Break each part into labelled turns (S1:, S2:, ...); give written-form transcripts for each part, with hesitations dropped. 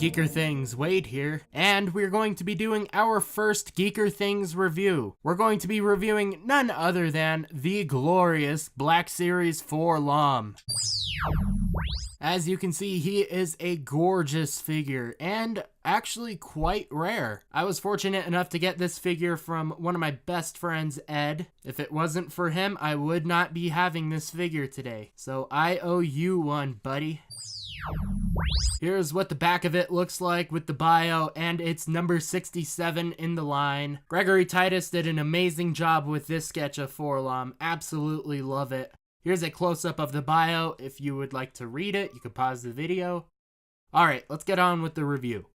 S1: Geeker Things, Wade here, and we're going to be doing our first Geeker Things review. We're going to be reviewing none other than the glorious Black Series 4 LOM. As you can see, he is a gorgeous figure, and actually quite rare. I was fortunate enough to get this figure from one of my best friends, Ed. If it wasn't for him, I would not be having this figure today. So I owe you one, buddy. Here's what the back of it looks like with the bio, and it's number 67 in the line. Gregory Titus did an amazing job with this sketch of 4 LOM. Absolutely love it. Here's a close-up of the bio. If you would like to read it, you can pause the video. Alright, let's get on with the review.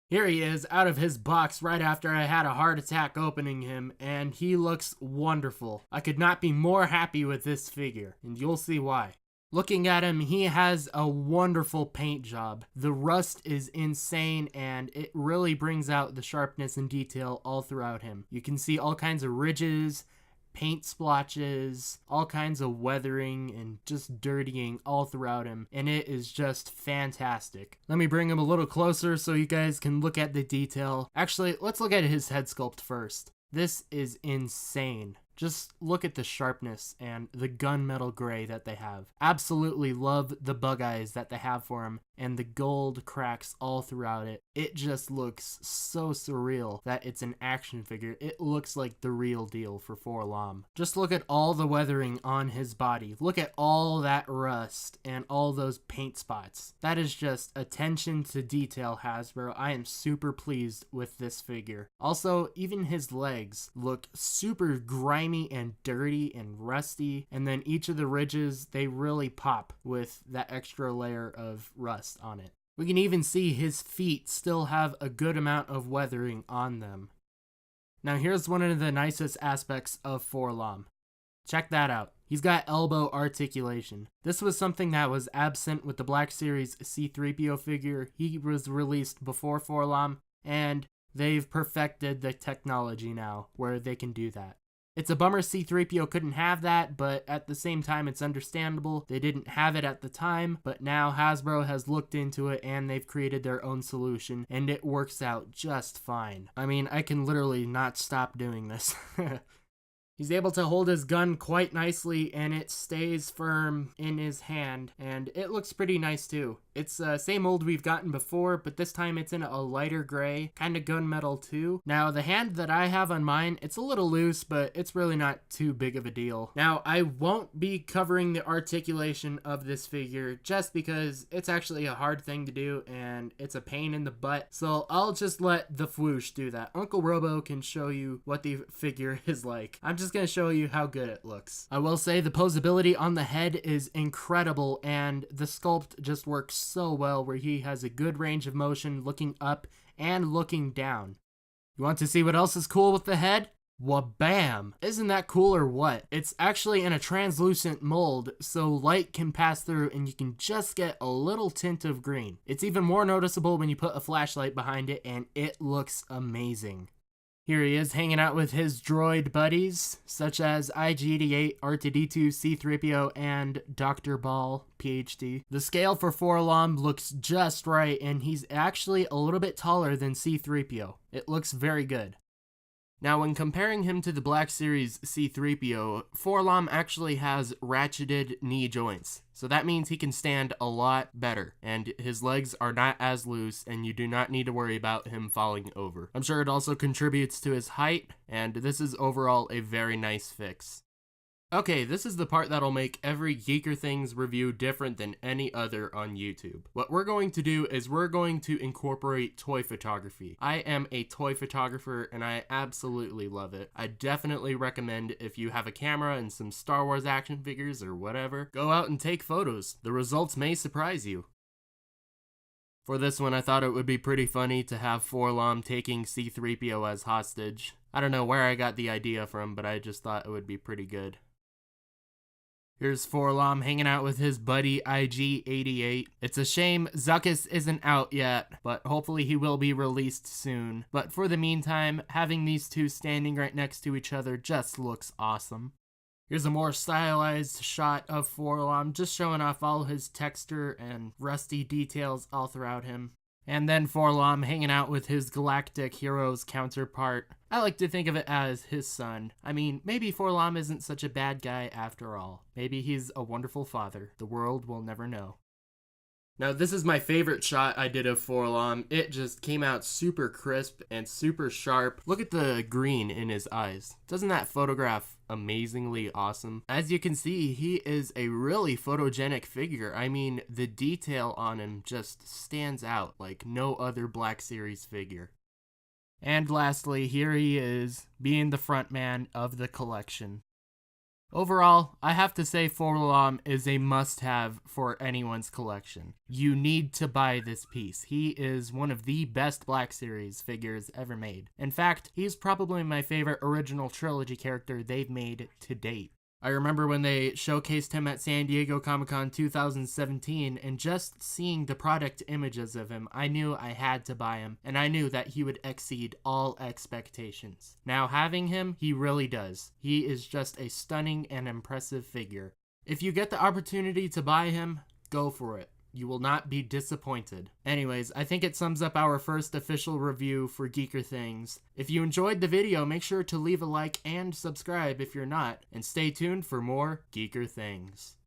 S1: Here he is out of his box right after I had a heart attack opening him, and he looks wonderful. I could not be more happy with this figure, and you'll see why. Looking at him, he has a wonderful paint job. The rust is insane, and it really brings out the sharpness and detail all throughout him. You can see all kinds of ridges, paint splotches, all kinds of weathering and just dirtying all throughout him, and it is just fantastic. Let me bring him a little closer so you guys can look at the detail. Actually, let's look at his head sculpt first. This is insane. Just look at the sharpness and the gunmetal gray that they have. Absolutely love the bug eyes that they have for him and the gold cracks all throughout it. It just looks so surreal that it's an action figure. It looks like the real deal for 4 LOM. Just look at all the weathering on his body. Look at all that rust and all those paint spots. That is just attention to detail, Hasbro. I am super pleased with this figure. Also, even his legs look super grimy and dirty and rusty, and then each of the ridges, they really pop with that extra layer of rust on it. We can even see his feet still have a good amount of weathering on them. Now here's one of the nicest aspects of 4 LOM. Check that out. He's got elbow articulation. This was something that was absent with the Black Series C-3PO figure. He was released before 4 LOM, and they've perfected the technology now where they can do that. It's a bummer C-3PO couldn't have that, but at the same time it's understandable. They didn't have it at the time, but now Hasbro has looked into it and they've created their own solution, and it works out just fine. I mean, I can literally not stop doing this. He's able to hold his gun quite nicely, and it stays firm in his hand, and it looks pretty nice too. It's the same mold we've gotten before, but this time it's in a lighter gray, kind of gunmetal too. Now, the hand that I have on mine, it's a little loose, but it's really not too big of a deal. Now, I won't be covering the articulation of this figure just because it's actually a hard thing to do, and it's a pain in the butt, so I'll just let the Fwoosh do that. Uncle Robo can show you what the figure is like. I'm just gonna show you how good it looks. I will say the posability on the head is incredible, and the sculpt just works so well where he has a good range of motion looking up and looking down. You want to see what else is cool with the head? Wabam! Isn't that cool or what? It's actually in a translucent mold, so light can pass through and you can just get a little tint of green. It's even more noticeable when you put a flashlight behind it, and it looks amazing. Here he is hanging out with his droid buddies, such as IG-88, R2-D2, C-3PO, and Dr. Ball, PhD. The scale for 4 LOM looks just right, and he's actually a little bit taller than C-3PO. It looks very good. Now, when comparing him to the Black Series C-3PO, 4 LOM actually has ratcheted knee joints. So that means he can stand a lot better, and his legs are not as loose, and you do not need to worry about him falling over. I'm sure it also contributes to his height, and this is overall a very nice fix. Okay, this is the part that'll make every Geeker Things review different than any other on YouTube. What we're going to do is we're going to incorporate toy photography. I am a toy photographer and I absolutely love it. I definitely recommend, if you have a camera and some Star Wars action figures or whatever, go out and take photos. The results may surprise you. For this one, I thought it would be pretty funny to have 4 LOM taking C-3PO as hostage. I don't know where I got the idea from, but I just thought it would be pretty good. Here's 4 LOM hanging out with his buddy IG-88. It's a shame Zuckuss isn't out yet, but hopefully he will be released soon. But for the meantime, having these two standing right next to each other just looks awesome. Here's a more stylized shot of 4 LOM, just showing off all his texture and rusty details all throughout him. And then 4-LOM hanging out with his galactic hero's counterpart. I like to think of it as his son. I mean, maybe 4-LOM isn't such a bad guy after all. Maybe he's a wonderful father. The world will never know. Now, this is my favorite shot I did of 4-LOM. It just came out super crisp and super sharp. Look at the green in his eyes. Doesn't that photograph amazingly awesome? As you can see, he is a really photogenic figure. I mean, the detail on him just stands out like no other Black Series figure. And lastly, here he is, being the front man of the collection. Overall, I have to say 4-LOM is a must-have for anyone's collection. You need to buy this piece. He is one of the best Black Series figures ever made. In fact, he's probably my favorite original trilogy character they've made to date. I remember when they showcased him at San Diego Comic-Con 2017, and just seeing the product images of him, I knew I had to buy him, and I knew that he would exceed all expectations. Now having him, he really does. He is just a stunning and impressive figure. If you get the opportunity to buy him, go for it. You will not be disappointed. Anyways, I think it sums up our first official review for Geeker Things. If you enjoyed the video, make sure to leave a like and subscribe if you're not, and stay tuned for more Geeker Things.